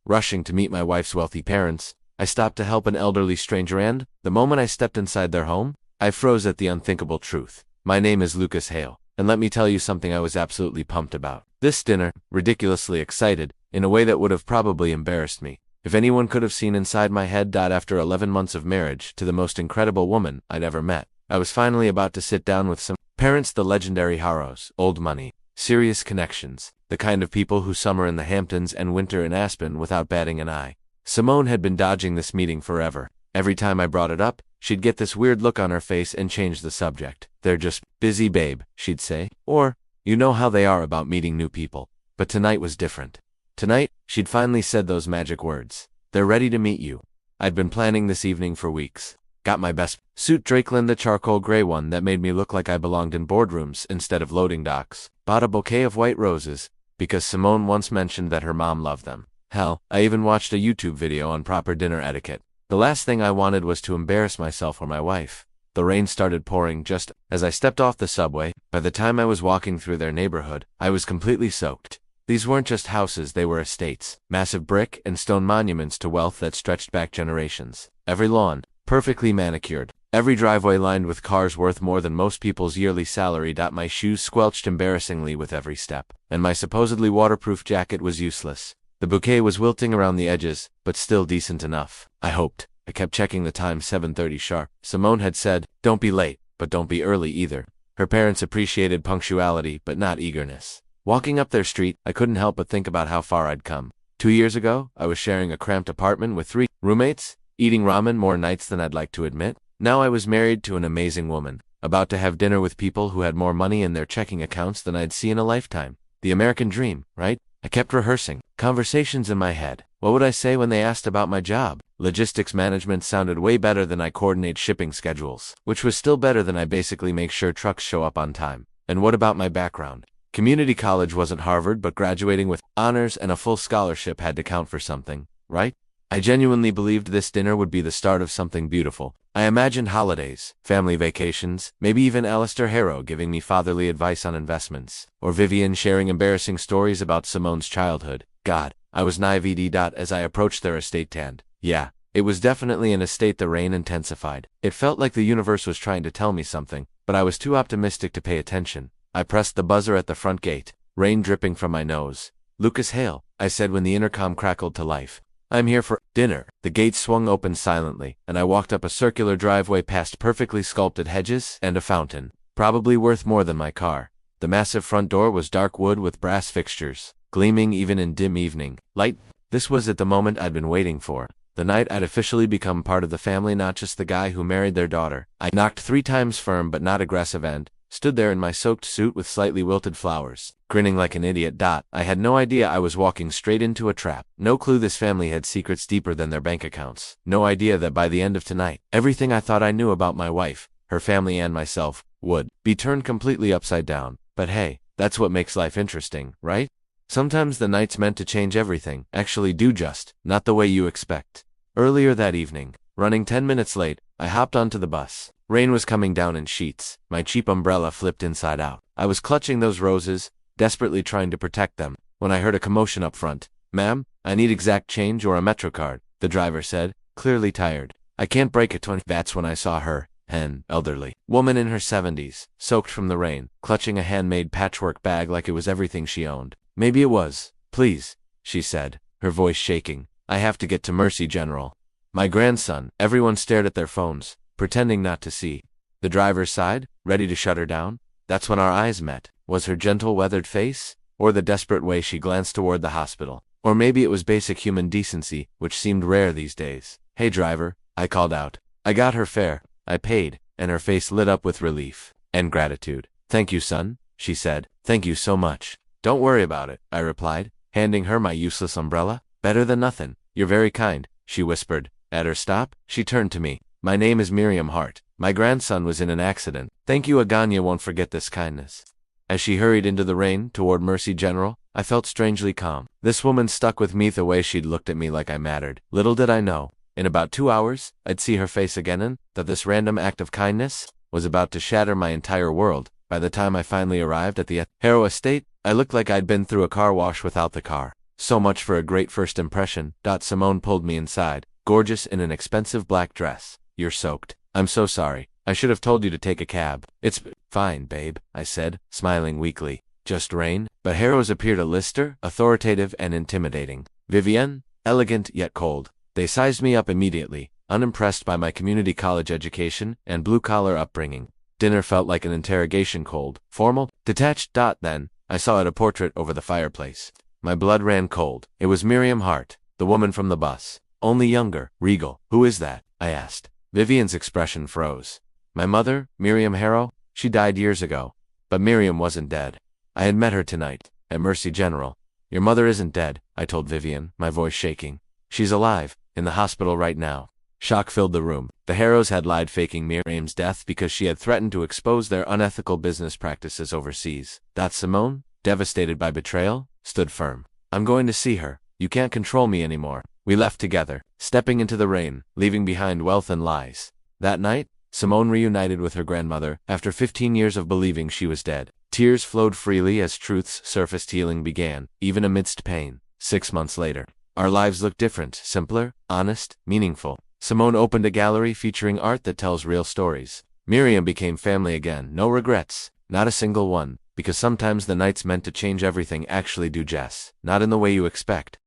rushing to meet my wife's wealthy parents. I stopped to help an elderly stranger and, the moment I stepped inside their home, I froze at the unthinkable truth. My name is Lucas Hale, and let me tell you something I was absolutely pumped about. This dinner, ridiculously excited, in a way that would have probably embarrassed me. If anyone could have seen inside my head. After 11 months of marriage to the most incredible woman I'd ever met, I was finally about to sit down with some parents, the legendary Haros, old money, serious connections, the kind of people who summer in the Hamptons and winter in Aspen without batting an eye. Simone had been dodging this meeting forever. Every time I brought it up, she'd get this weird look on her face and change the subject. They're just busy, babe, she'd say. Or, you know how they are about meeting new people. But tonight was different. Tonight, she'd finally said those magic words. They're ready to meet you. I'd been planning this evening for weeks. Got my best suit, Drakeland, the charcoal gray one that made me look like I belonged in boardrooms instead of loading docks. Bought a bouquet of white roses, because Simone once mentioned that her mom loved them. Hell, I even watched a YouTube video on proper dinner etiquette. The last thing I wanted was to embarrass myself or my wife. The rain started pouring just as I stepped off the subway. By the time I was walking through their neighborhood, I was completely soaked. These weren't just houses, they were estates, massive brick and stone monuments to wealth that stretched back generations. Every lawn, perfectly manicured. Every driveway lined with cars worth more than most people's yearly salary. My shoes squelched embarrassingly with every step, and my supposedly waterproof jacket was useless. The bouquet was wilting around the edges, but still decent enough, I hoped. I kept checking the time, 7:30 sharp. Simone had said, don't be late, but don't be early either. Her parents appreciated punctuality, but not eagerness. Walking up their street, I couldn't help but think about how far I'd come. 2 years ago, I was sharing a cramped apartment with 3 roommates, eating ramen more nights than I'd like to admit. Now I was married to an amazing woman, about to have dinner with people who had more money in their checking accounts than I'd see in a lifetime. The American dream, right? I kept rehearsing conversations in my head. What would I say when they asked about my job? Logistics management sounded way better than I coordinate shipping schedules, which was still better than I basically make sure trucks show up on time. And what about my background? Community college wasn't Harvard, but graduating with honors and a full scholarship had to count for something, right? I genuinely believed this dinner would be the start of something beautiful. I imagined holidays, family vacations, maybe even Alistair Harrow giving me fatherly advice on investments, or Vivian sharing embarrassing stories about Simone's childhood. God, I was naive as I approached their estate. Yeah, it was definitely an estate. The rain intensified. It felt like the universe was trying to tell me something, but I was too optimistic to pay attention. I pressed the buzzer at the front gate, rain dripping from my nose. Lucas Hale, I said when the intercom crackled to life. I'm here for dinner. The gate swung open silently, and I walked up a circular driveway past perfectly sculpted hedges and a fountain, probably worth more than my car. The massive front door was dark wood with brass fixtures, gleaming even in dim evening light. This was it, the moment I'd been waiting for. The night I'd officially become part of the family, not just the guy who married their daughter. I knocked 3 times firm but not aggressive and stood there in my soaked suit with slightly wilted flowers, grinning like an idiot. I had no idea I was walking straight into a trap. No clue this family had secrets deeper than their bank accounts. No idea that by the end of tonight, everything I thought I knew about my wife, her family and myself, would be turned completely upside down. But hey, that's what makes life interesting, right? Sometimes the nights meant to change everything actually do, just not the way you expect. Earlier that evening, running 10 minutes late, I hopped onto the bus. Rain was coming down in sheets. My cheap umbrella flipped inside out. I was clutching those roses, desperately trying to protect them, when I heard a commotion up front. Ma'am, I need exact change or a MetroCard, the driver said, clearly tired. I can't break a 20. That's when I saw her, an elderly woman in her 70s, soaked from the rain, clutching a handmade patchwork bag like it was everything she owned. Maybe it was. Please, she said, her voice shaking. I have to get to Mercy General. My grandson. Everyone stared at their phones, pretending not to see. The driver sighed, ready to shut her down. That's when our eyes met. Was her gentle, weathered face, or the desperate way she glanced toward the hospital? Or maybe it was basic human decency, which seemed rare these days. Hey driver, I called out. I got her fare. I paid, and her face lit up with relief and gratitude. Thank you, son, she said. Thank you so much. Don't worry about it, I replied, handing her my useless umbrella. Better than nothing. You're very kind, she whispered. At her stop, she turned to me. My name is Miriam Hart. My grandson was in an accident. Thank you, Aganya won't forget this kindness. As she hurried into the rain toward Mercy General, I felt strangely calm. This woman stuck with me the way she'd looked at me like I mattered. Little did I know, in about 2 hours, I'd see her face again and that this random act of kindness was about to shatter my entire world. By the time I finally arrived at the Harrow estate, I looked like I'd been through a car wash without the car. So much for a great first impression. Simone pulled me inside, gorgeous in an expensive black dress. You're soaked. I'm so sorry. I should have told you to take a cab. It's fine, babe, I said, smiling weakly. Just rain? But Harrow's appeared a lister, authoritative and intimidating. Vivienne? Elegant yet cold. They sized me up immediately, unimpressed by my community college education and blue-collar upbringing. Dinner felt like an interrogation, cold, formal, detached. Then, I saw a portrait over the fireplace. My blood ran cold. It was Miriam Hart, the woman from the bus. Only younger, regal. Who is that? I asked. Vivian's expression froze. My mother, Miriam Harrow? She died years ago. But Miriam wasn't dead. I had met her tonight, at Mercy General. Your mother isn't dead, I told Vivian, my voice shaking. She's alive, in the hospital right now. Shock filled the room. The Harrows had lied, faking Miriam's death because she had threatened to expose their unethical business practices overseas. Simone, devastated by betrayal, stood firm. I'm going to see her. You can't control me anymore. We left together, stepping into the rain, leaving behind wealth and lies. That night, Simone reunited with her grandmother after 15 years of believing she was dead. Tears flowed freely as truth's surfaced. Healing began, even amidst pain. 6 months later, our lives looked different, simpler, honest, meaningful. Simone opened a gallery featuring art that tells real stories. Miriam became family again, no regrets, not a single one, because sometimes the nights meant to change everything actually do, Jess. Not in the way you expect.